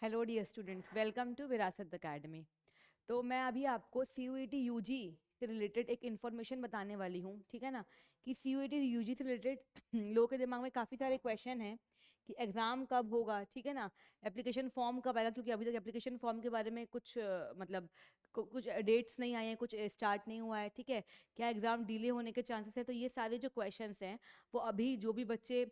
Hello dear students, welcome to Virasat academy. तो मैं अभी आपको C U E T U G से रिलेटेड एक इन्फॉर्मेशन बताने वाली हूँ, ठीक है ना। कि सी U E T U G से रिलेटेड लोगों के दिमाग में काफ़ी सारे क्वेश्चन हैं कि एग्ज़ाम कब होगा, ठीक है ना। एप्लीकेशन फॉर्म कब आएगा, क्योंकि अभी तक एप्लीकेशन फॉर्म के बारे में कुछ मतलब कुछ डेट्स नहीं आए हैं, कुछ स्टार्ट नहीं हुआ है, ठीक है। क्या एग्ज़ाम डिले होने के चांसेस है। तो ये सारे जो क्वेश्चंस हैं वो अभी जो भी बच्चे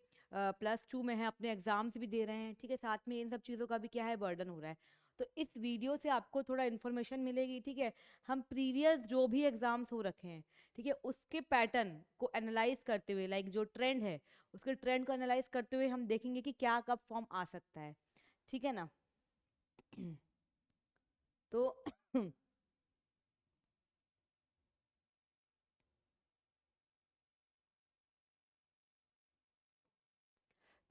+2 में हैं, अपने एग्जाम्स भी दे रहे हैं, ठीक है, साथ में इन सब चीज़ों का भी क्या है, बर्डन हो रहा है। तो इस वीडियो से आपको थोड़ा इन्फॉर्मेशन मिलेगी, ठीक है। हम प्रीवियस जो भी एग्जाम्स हो रखे हैं, ठीक है, उसके पैटर्न को एनालाइज करते हुए, लाइक जो ट्रेंड है उसके ट्रेंड को एनालाइज करते हुए हम देखेंगे कि क्या कब फॉर्म आ सकता है, ठीक है ना। तो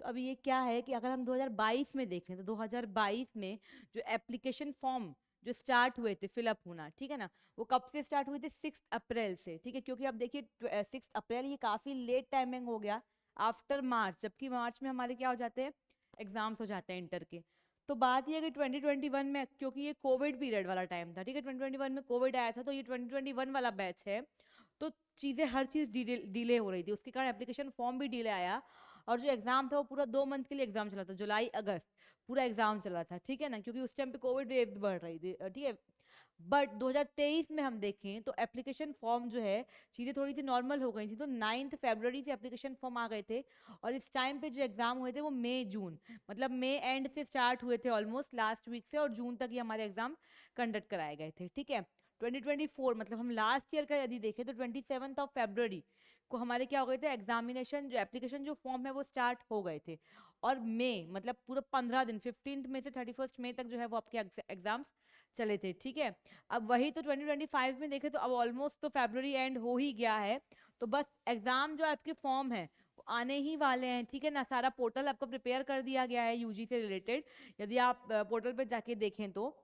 तो अभी ये क्या है कि अगर हम 2022 में देखें तो 2022 में जो एप्लीकेशन फॉर्म जो स्टार्ट हुए थे फिलअप होना, ठीक है ना, वो कब से स्टार्ट हुए थे, 6 अप्रैल से, ठीक है। क्योंकि अब देखिए 6 अप्रैल ये काफ़ी लेट टाइमिंग हो गया आफ्टर मार्च, जबकि मार्च में हमारे क्या हो जाते हैं, एग्जाम्स हो जाते हैं इंटर के। तो बात ये है कि 2021 में, क्योंकि ये कोविड पीरियड वाला टाइम था, ठीक है, 2021 में कोविड आया था, तो ये 2021 वाला बैच है। तो चीज़ें हर चीज़ डिले हो रही थी, उसके कारण एप्लीकेशन फॉर्म भी डिले आया। और जो एग्जाम था वो पूरा 2 मंथ के लिए एग्जाम चला था, जुलाई अगस्त पूरा एग्जाम चला था, ठीक है ना, क्योंकि उस टाइम पे कोविड वेव बढ़ रही थी, ठीक है। बट 2023 में हम देखें तो एप्लीकेशन फॉर्म जो है, चीज़ें थोड़ी सी नॉर्मल हो गई थी, तो 9 फरवरी से एप्लीकेशन फॉर्म आ गए थे। और इस टाइम पे जो एग्जाम हुए थे वो मई जून, मतलब मई एंड से स्टार्ट हुए थे, ऑलमोस्ट लास्ट वीक से, और जून तक ये हमारे एग्जाम कंडक्ट कराए गए थे, ठीक है। 2024 मतलब हम लास्ट ईयर का यदि देखें तो 27 फरवरी को हमारे क्या हो गए थे, एग्जामिनेशन जो एप्लीकेशन जो फॉर्म है वो स्टार्ट हो गए थे। और मई मतलब पूरा 15 दिन, 15 मई से 31 मई तक जो है वो आपके एग्जाम्स चले थे, ठीक है। अब वही तो 2025 में देखें तो अब ऑलमोस्ट तो फरवरी एंड हो ही गया है। तो बस एग्जाम जो आपके फॉर्म है वो आने ही वाले हैं, ठीक है ना। सारा पोर्टल आपको प्रिपेयर कर दिया गया है यूजी से रिलेटेड, यदि आप पोर्टल पर जाके देखें तो।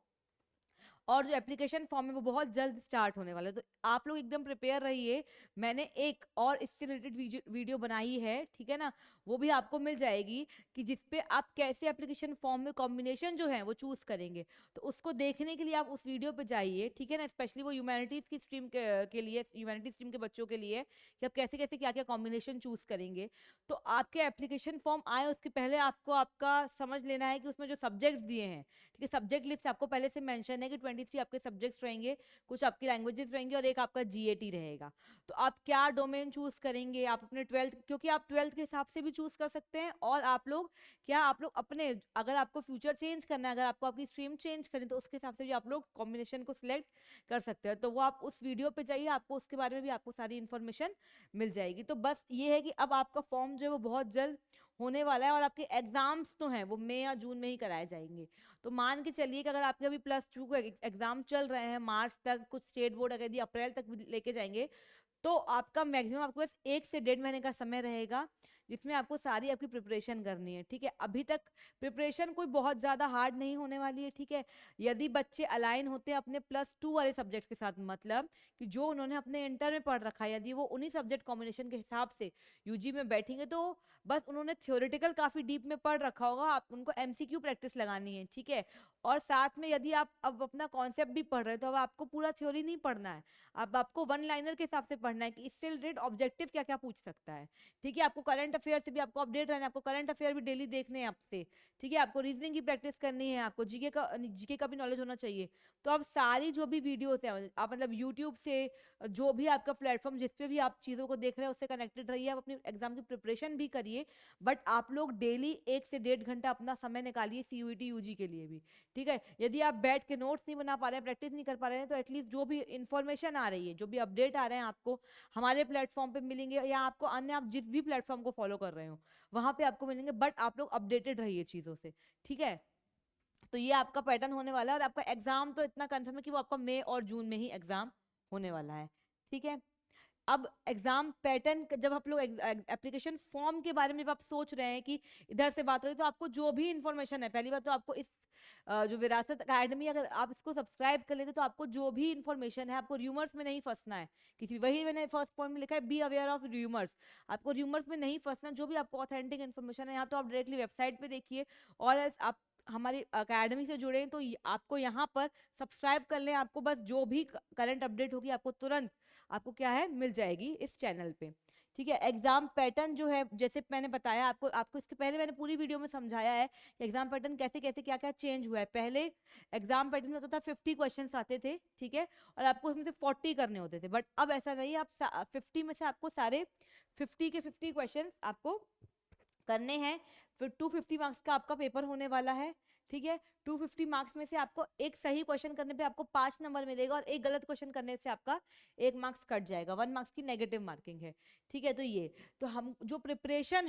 और जो एप्लीकेशन फॉर्म है वो बहुत जल्द स्टार्ट होने वाला है, तो आप लोग एकदम प्रिपेयर रहिए। मैंने एक और इससे रिलेटेड वीडियो बनाई है, ठीक है ना, वो भी आपको मिल जाएगी, कि जिसपे आप कैसे एप्लीकेशन फॉर्म में कॉम्बिनेशन जो है वो चूज करेंगे। तो उसको देखने के लिए आप उस वीडियो पे जाइए, ठीक है ना, स्पेशली वो ह्यूमैनिटीज की स्ट्रीम के लिए, ह्यूमैनिटीज स्ट्रीम के बच्चों के लिए, कि आप कैसे कैसे क्या क्या कॉम्बिनेशन चूज करेंगे। तो आपके एप्लीकेशन फॉर्म आए उसके पहले आपको आपका समझ लेना है कि उसमें जो सब्जेक्ट्स दिए हैं, ठीक है, सब्जेक्ट लिस्ट आपको पहले से मेंशन है कि 23 आपके सब्जेक्ट्स रहेंगे, कुछ आपकी लैंग्वेजेस रहेंगे और एक आपका जीएटी रहेगा। तो आप क्या डोमेन चूज करेंगे, आप अपने 12th, क्योंकि आप 12th के हिसाब से भी चूज कर सकते हैं, और आप लोग क्या, आप लोग अपने, अगर आपको फ्यूचर चेंज करना है, अगर आपको आपकी स्ट्रीम चेंज करनी है, तो उसके हिसाब से भी आप लोग कॉम्बिनेशन को सिलेक्ट कर सकते हैं। तो वो आप उस वीडियो पे जाइए, आपको उसके बारे में भी आपको सारी इन्फॉर्मेशन मिल जाएगी। तो बस ये है कि अब आपका फॉर्म जो है वो बहुत जल्द होने वाला है, और आपके एग्जाम्स तो हैं वो मई या जून में ही कराए जाएंगे। तो मान के चलिए कि अगर आपके अभी +2 को एग्जाम चल रहे हैं मार्च तक, कुछ स्टेट बोर्ड अगर यदि अप्रैल तक भी लेके जाएंगे, तो आपका मैक्सिमम आपके पास 1 से 1.5 महीने का समय रहेगा, जिसमें आपको सारी आपकी प्रिपरेशन करनी है, ठीक है। अभी तक प्रिपरेशन कोई बहुत ज़्यादा हार्ड नहीं होने वाली है, ठीक है। यदि बच्चे अलाइन होते हैं अपने +2 वाले सब्जेक्ट के साथ, मतलब कि जो उन्होंने अपने इंटर में पढ़ रखा है, यदि वो उन्हीं सब्जेक्ट कॉम्बिनेशन के हिसाब से यूजी में बैठेंगे, तो बस उन्होंने थ्योरेटिकल काफ़ी डीप में पढ़ रखा होगा, आप उनको एमसीक्यू प्रैक्टिस लगानी है, ठीक है। और साथ में यदि आप अब अपना कॉन्सेप्ट भी पढ़ रहे हैं, तो अब आपको पूरा थ्योरी नहीं पढ़ना है, अब आपको वन लाइनर के हिसाब से पढ़ना है कि इससे रिलेटेड ऑब्जेक्टिव क्या क्या पूछ सकता है, ठीक है। आपको करंट अफेयर से भी आपको अपडेट रहना है, आपको करंट अफेयर भी डेली देखने हैं आपसे, ठीक है। आपको रीजनिंग की प्रैक्टिस करनी है, आपको जीके का भी नॉलेज होना चाहिए। तो अब सारी जो भी वीडियो होते हैं, आप मतलब यूट्यूब से, जो भी आपका प्लेटफॉर्म जिस पे भी आप चीज़ों को देख रहे हैं उससे कनेक्टेड रहिए, आप अपनी एग्जाम की प्रिपरेशन भी करिए। बट आप लोग डेली 1 से 1.5 घंटा अपना समय निकालिए सीयूईटी यूजी के लिए भी, ठीक है। यदि आप बैठ के नोट्स नहीं बना पा रहे हैं, प्रैक्टिस नहीं कर पा रहे हैं, तो एटलीस्ट जो भी इंफॉर्मेशन आ रही है, जो भी अपडेट आ रहे हैं, आपको हमारे प्लेटफॉर्म पे मिलेंगे, या आपको अन्य, आप जिस भी प्लेटफॉर्म को फॉलो कर रहे हो वहां पे आपको मिलेंगे, बट आप लोग अपडेटेड रहिए चीज़ों से, ठीक है। तो ये आपका पैटर्न होने वाला है, और आपका एग्जाम तो इतना कंफर्म है कि वो आपका मई और जून में ही एग्जाम होने वाला है, ठीक है। अब एग्जाम पैटर्न जब आप लोग एप्लीकेशन फॉर्म के बारे में जब आप सोच रहे हैं कि इधर से बात हो रही है, तो आपको जो भी इंफॉर्मेशन है, पहली बात तो आपको इस जो विरासत अकेडमी, अगर आप इसको सब्सक्राइब कर लेते तो आपको जो भी इंफॉर्मेशन है, आपको र्यूमर्स में नहीं फंसना है किसी भी, वही मैंने फर्स्ट पॉइंट में लिखा है, बी अवेयर ऑफ र्यूमर्स। आपको र्यूमर्स में नहीं फंसना, जो भी आपको ऑथेंटिक इन्फॉर्मेशन है, यहाँ तो आप डायरेक्टली वेबसाइट पे देखिए, और else आप हमारी अकेडमी से जुड़े हैं तो आपको यहाँ पर सब्सक्राइब कर लें, आपको बस जो भी करंट अपडेट होगी आपको तुरंत आपको क्या है मिल जाएगी इस चैनल पे। ठीक है, एग्जाम पैटर्न जो है जैसे मैंने बताया आपको आपको इसके पहले मैंने पूरी वीडियो में समझाया है कि एग्जाम पैटर्न कैसे कैसे क्या क्या चेंज हुआ है। पहले एग्जाम पैटर्न में होता था 50 क्वेश्चंस आते थे, ठीक है, और आपको उसमें से 40 करने होते थे, बट अब ऐसा नहीं है, आप 50 में से आपको सारे 50 के 50 क्वेश्चंस आपको करने हैं। फिर 250 मार्क्स का आपका पेपर होने वाला है, ठीक है। 250 मार्क्स में से आपको एक सही क्वेश्चन करने पे आपको 5 नंबर मिलेगा और एक गलत क्वेश्चन करने से आपका 1 मार्क्स कट जाएगा, 1 मार्क्स की नेगेटिव मार्किंग है, ठीक है। तो ये तो हम जो प्रिपरेशन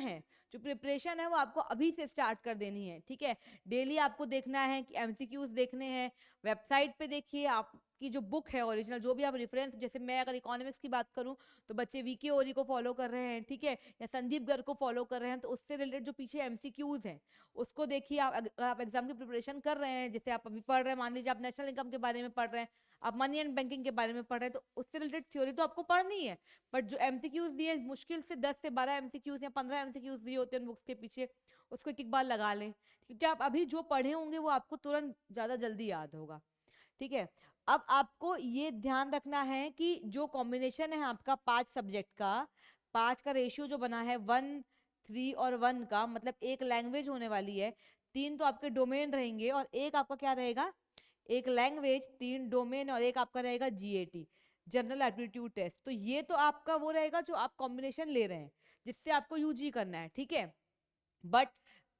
है वो आपको अभी से स्टार्ट कर देनी है, ठीक है। डेली आपको देखना है कि एमसीक्यूज देखने हैं, वेबसाइट पे देखिए आपकी जो बुक है ओरिजिनल, जो भी आप रेफरेंस, जैसे मैं अगर इकोनॉमिक्स की बात करूं तो बच्चे वीके ओरी को फॉलो कर रहे हैं, ठीक है, या संदीप गर्ग को फॉलो कर रहे हैं, तो उससे रिलेटेड जो पीछे एमसीक्यूज हैं उसको देखिए। अगर आप एग्जाम की प्रिपरेशन कर रहे हैं, जैसे आप अभी पढ़ रहे हैं, मान लीजिए आप नेशनल इनकम के बारे में पढ़ रहे हैं, आप मनी एंड बैंकिंग के बारे में पढ़ रहे हैं, तो उससे रिलेटेड थ्योरी तो आपको पढ़नी है, बट जो एमसीक्यूज दिए मुश्किल से 10 से 12 एमसीक्यूज या 15 एमसीक्यूज दिए होते हैं बुक्स के पीछे, उसको एक एक बार लगा लें, क्योंकि आप अभी जो पढ़े होंगे वो आपको तुरंत ज्यादा जल्दी याद होगा, ठीक है। अब आपको ये ध्यान रखना है कि जो कॉम्बिनेशन है आपका 5 सब्जेक्ट का, 5 का रेशियो जो बना है 1:3 और 1 का, मतलब एक लैंग्वेज होने वाली है, 3 तो आपके डोमेन रहेंगे और एक आपका क्या रहेगा, एक लैंग्वेज, 3 डोमेन और एक आपका रहेगा जीएटी, जनरल एप्टीट्यूड टेस्ट। तो ये तो आपका वो रहेगा जो आप कॉम्बिनेशन ले रहे हैं जिससे आपको यूजी करना है, ठीक है, बट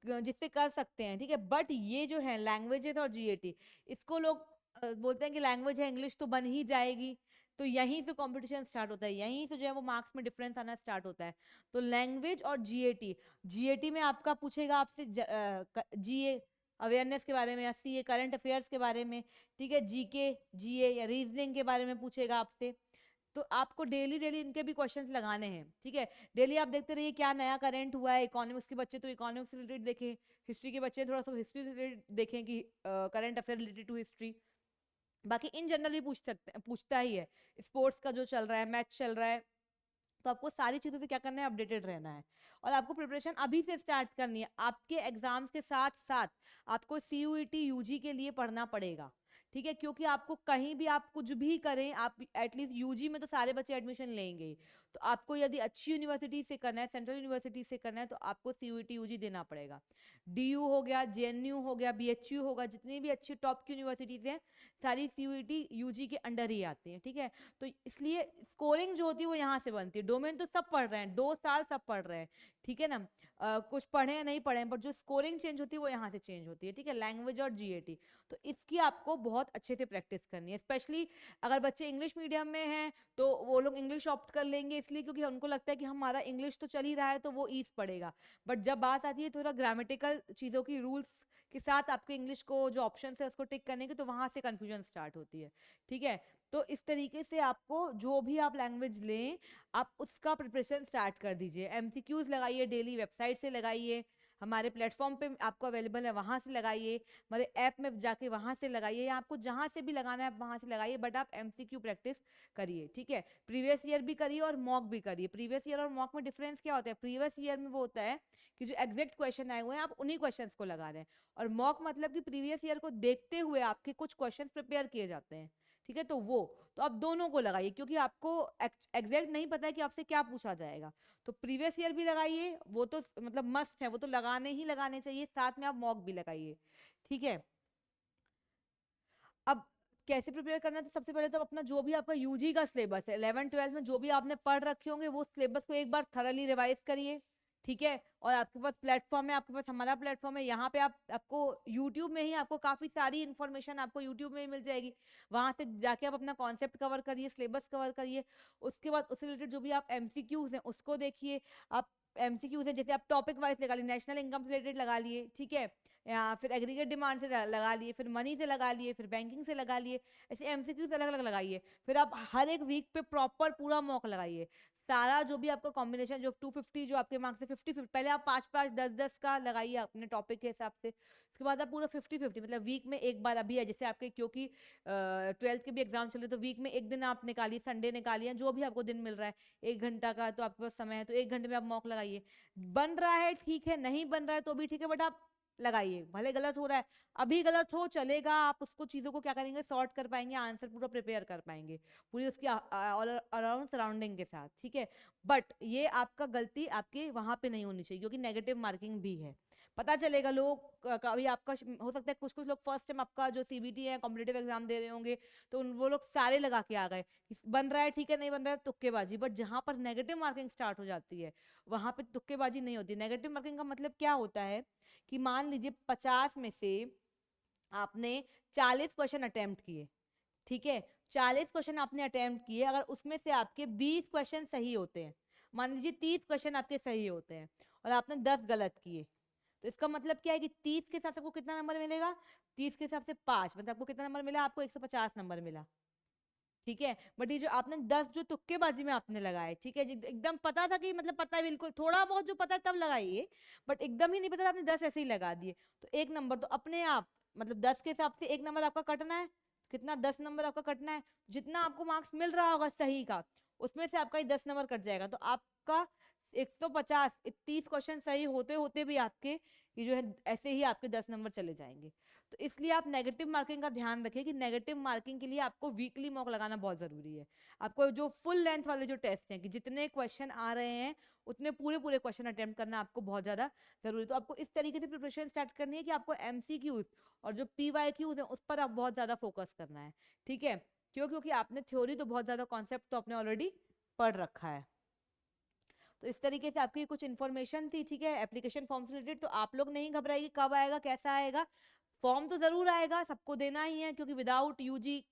जिससे कर सकते हैं, ठीक है। बट ये जो है लैंग्वेजेस और जीएटी, इसको लोग बोलते हैं कि लैंग्वेज है इंग्लिश तो बन ही जाएगी, तो यहीं से कंपटीशन स्टार्ट होता है, यहीं से जो है वो मार्क्स में डिफरेंस आना स्टार्ट होता है। तो लैंग्वेज और जीएटी, जीएटी में आपका पूछेगा आपसे जीए अवेयरनेस के बारे में, या सीए करंट अफेयर्स के बारे में, ठीक है, जीके जीए या रीजनिंग के बारे में पूछेगा आपसे। तो आपको डेली डेली इनके भी क्वेश्चंस लगाने हैं, ठीक है। डेली आप देखते रहिए क्या नया करंट हुआ है, इकोनॉमिक्स के बच्चे तो इकोनॉमिक्स रिलेटेड देखें, हिस्ट्री के बच्चे थोड़ा सा हिस्ट्री रिलेटेड देखें कि current affair related to history. बाकी इन जनरल भी पूछता ही है, स्पोर्ट्स का जो चल रहा है, मैच चल रहा है, तो आपको सारी चीजों से क्या करना है, अपडेटेड रहना है। और आपको प्रिपरेशन अभी से स्टार्ट करनी है, आपके एग्जाम्स के साथ साथ आपको सीयूईटी यूजी के लिए पढ़ना पड़ेगा, ठीक है, क्योंकि आपको कहीं भी आप कुछ भी करें, आप एटलीस्ट यूजी में तो सारे बच्चे एडमिशन लेंगे ही, तो आपको यदि अच्छी यूनिवर्सिटी से करना है, सेंट्रल यूनिवर्सिटी से करना है, तो आपको सीयूईटी यूजी देना पड़ेगा। डीयू हो गया, जेएनयू हो गया, बीएचयू होगा, जितनी भी अच्छी टॉप की यूनिवर्सिटीज हैं सारी सीयूईटी यूजी के अंडर ही आती हैं, ठीक है। तो इसलिए स्कोरिंग जो होती है वो यहाँ से बनती है। डोमेन तो सब पढ़ रहे हैं, 2 साल सब पढ़ रहे हैं, ठीक है ना, कुछ पढ़े या नहीं पढ़े, बट जो स्कोरिंग चेंज होती है वो यहाँ से चेंज होती है, ठीक है, लैंग्वेज और जीएटी। तो इसकी आपको बहुत अच्छे से प्रैक्टिस करनी है, स्पेशली अगर बच्चे इंग्लिश मीडियम में हैं तो वो लोग इंग्लिश ऑप्ट कर लेंगे, इसलिए क्योंकि उनको लगता है कि हमारा इंग्लिश तो चल ही रहा है तो वो ईज पड़ेगा, बट जब बात आती है थोड़ा ग्रामेटिकल चीज़ों की, रूल्स के साथ आपके इंग्लिश को जो ऑप्शन है उसको टिक करने की, तो वहां से कंफ्यूजन स्टार्ट होती है, ठीक है। तो इस तरीके से आपको जो भी आप लैंग्वेज लें आप उसका प्रिपरेशन स्टार्ट कर दीजिए, एमसीक्यूज लगाइए, डेली वेबसाइट से लगाइए, हमारे प्लेटफॉर्म पे आपको अवेलेबल है वहां से लगाइए, हमारे ऐप में जाके वहां से लगाइए, या आपको जहां से भी लगाना है आप वहां से लगाइए, बट आप एमसीक्यू प्रैक्टिस करिए, ठीक है। प्रीवियस ईयर भी करिए और मॉक भी करिए। प्रीवियस ईयर और मॉक में डिफरेंस क्या होता है, प्रीवियस ईयर में वो होता है कि जो एग्जैक्ट क्वेश्चन आए हुए हैं आप उन्हीं क्वेश्चंस को लगा रहे हैं, और मॉक मतलब कि प्रीवियस ईयर को देखते हुए आपके कुछ क्वेश्चन प्रिपेयर किए जाते हैं, ठीक है। तो आप दोनों को लगाइए, क्योंकि आपको एग्जैक्ट नहीं पता है कि आपसे क्या पूछा जाएगा, तो प्रीवियस ईयर भी लगाइए, वो तो मतलब मस्ट है, वो तो लगाने ही लगाने चाहिए, साथ में आप मॉक भी लगाइए, ठीक है। अब कैसे प्रिपेयर करना है, तो सबसे पहले तो अपना जो भी आपका यूजी का सिलेबस है 11th 12th में जो भी आपने पढ़ रखे होंगे वो सिलेबस को एक बार थरली रिवाइज करिए, ठीक है। और आपके पास प्लेटफॉर्म है, आपके पास हमारा प्लेटफॉर्म है, यहाँ पे आपको यूट्यूब में ही आपको काफी सारी इन्फॉर्मेशन आपको यूट्यूब में ही मिल जाएगी, वहां से जाके आप अपना कॉन्सेप्ट कवर करिए, सिलेबस कवर करिए, उसके बाद उससे रिलेटेड जो भी आप एमसीक्यूज हैं उसको देखिए। आप एमसीक्यूज है जैसे आप टॉपिक वाइज लगा लिए, नेशनल इनकम से रिलेटेड लगा लिए, ठीक है, या फिर एग्रीगेट डिमांड से लगा लिए, फिर मनी से लगा लिए, फिर बैंकिंग से लगा लिए, ऐसे एमसीक्यूज अलग अलग लगाइए। फिर आप हर एक वीक पे प्रॉपर पूरा मॉक लगाइए, सारा जो भी आपका कॉम्बिनेशन जो 250 जो आपके मार्क्स है 50-50, पहले आप 5-5 10-10 का लगाइए अपने टॉपिक के हिसाब से, उसके बाद आप पूरा 50-50 मतलब वीक में एक बार, अभी है जैसे आपके क्योंकि 12th के भी एग्जाम चल रहे तो वीक में एक दिन आप निकालिए, संडे निकालिए, जो भी आपको दिन मिल रहा है 1 घंटा का तो आपके पास समय है, तो 1 घंटे में आप मॉक लगाइए। बन रहा है ठीक है, नहीं बन रहा है तो भी ठीक है, बट आप लगाइए, भले गलत हो रहा है, अभी गलत हो चलेगा, आप उसको चीजों को क्या करेंगे, सॉर्ट कर पाएंगे, आंसर पूरा प्रिपेयर कर पाएंगे पूरी उसकी ऑल अराउंड सराउंडिंग के साथ, ठीक है। बट ये आपका गलती आपके वहां पे नहीं होनी चाहिए, क्योंकि नेगेटिव मार्किंग भी है। पता चलेगा लोग कभी आपका हो सकता है कुछ कुछ लोग फर्स्ट टाइम आपका जो सीबीटी है कॉम्पिटेटिव एग्जाम दे रहे होंगे, तो वो लोग सारे लगा के आ गए, बन रहा है ठीक है, नहीं बन रहा है तुक्केबाजी। बट जहां पर नेगेटिव मार्किंग स्टार्ट हो जाती है वहां पे तुक्केबाजी नहीं होती। नेगेटिव मार्किंग का मतलब क्या होता है कि मान लीजिए 50 में से आपने 40 क्वेश्चन अटेम्प्ट किए, ठीक है, 40 क्वेश्चन आपने अटेम्प्ट किए, अगर उसमें से आपके 20 क्वेश्चन सही होते हैं, मान लीजिए 30 क्वेश्चन आपके सही होते हैं और आपने 10 गलत किए, तो इसका मतलब क्या है कि 30 के हिसाब से आपको कितना नंबर मिलेगा, 30 के हिसाब से 5, मतलब आपको कितना नंबर मिला, आपको 150 नंबर मिला, ठीक है। बट ये जो आपने 10 जो तुक्केबाजी में आपने लगाए, ठीक है, एकदम पता था कि मतलब पता है बिल्कुल, थोड़ा बहुत जो पता है तब लगाइए, बट एकदम ही नहीं पता था, आपने 10 ऐसे ही लगा दिए, तो एक नंबर तो अपने आप, मतलब 10 के हिसाब से एक नंबर आपका कटना है, कितना, 10 नंबर आपका कटना है, जितना आपको मार्क्स मिल रहा होगा सही का, उसमें से आपका ही 10 नंबर कट जाएगा, तो आपका 150 30 क्वेश्चन सही होते होते भी आपके ये जो है ऐसे ही आपके 10 नंबर चले जाएंगे। तो इसलिए आप नेगेटिव मार्किंग का ध्यान रखें कि नेगेटिव मार्किंग के लिए आपको वीकली मॉक लगाना बहुत जरूरी है। आपको जो फुल लेंथ वाले जो टेस्ट हैं कि जितने क्वेश्चन आ रहे हैं उतने पूरे पूरे क्वेश्चन अटेम्प्ट करना आपको बहुत ज्यादा जरूरी है। तो आपको इस तरीके से प्रिपरेशन स्टार्ट करनी है कि आपको एमसीक्यूज और जो पीवाईक्यूज हैं उस पर आप बहुत ज्यादा फोकस करना है, ठीक है। क्यों, क्योंकि आपने थ्योरी तो बहुत ज्यादा, कॉन्सेप्ट तो आपने ऑलरेडी पढ़ रखा है। तो इस तरीके से आपकी कुछ इन्फॉर्मेशन थी, ठीक है, एप्लीकेशन फॉर्म से रिलेटेड। तो आप लोग नहीं घबराइए, कब आएगा कैसा आएगा, फॉर्म तो जरूर आएगा, सबको देना ही है, क्योंकि विदाउट यूजी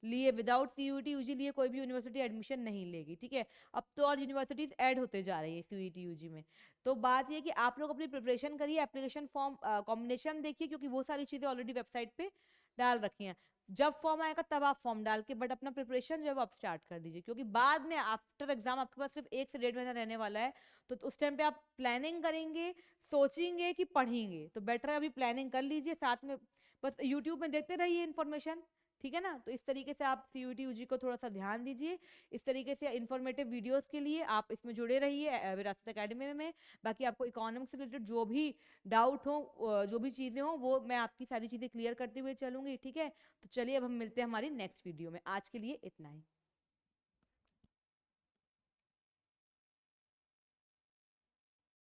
लिए, विदाउट सीयूटी यूजी लिए कोई भी यूनिवर्सिटी एडमिशन नहीं लेगी, ठीक है। अब तो और यूनिवर्सिटीज ऐड होते जा रही है सीयूटी यूजी में। तो बात ये कि आप लोग अपनी प्रिपरेशन करिए, एप्लीकेशन फॉर्म कॉम्बिनेशन देखिए, क्योंकि वो सारी चीजें ऑलरेडी वेबसाइट पे डाल रखी हैं। जब फॉर्म आएगा तब आप फॉर्म डाल के बट अपना प्रिपरेशन जो है वो आप स्टार्ट कर दीजिए, क्योंकि बाद में आफ्टर एग्जाम आपके पास सिर्फ 1 से 1.5 महीना रहने वाला है। तो उस टाइम पे आप प्लानिंग करेंगे, सोचेंगे कि पढ़ेंगे, तो बेटर है अभी प्लानिंग कर लीजिए, साथ में बस यूट्यूब में देखते रहिए इन्फॉर्मेशन, ठीक है ना। तो इस तरीके से आप सीयूटी यूजी को थोड़ा सा ध्यान दीजिए। इस तरीके से इन्फॉर्मेटिव वीडियोस के लिए आप इसमें जुड़े रहिए विरासत एकेडमी में। बाकी आपको इकोनॉमिक्स से रिलेटेड जो भी डाउट हो, जो भी चीज़ें हो, वो मैं आपकी सारी चीज़ें क्लियर करते हुए चलूंगी, ठीक है। तो चलिए अब हम मिलते हैं हमारी नेक्स्ट वीडियो में, आज के लिए इतना ही।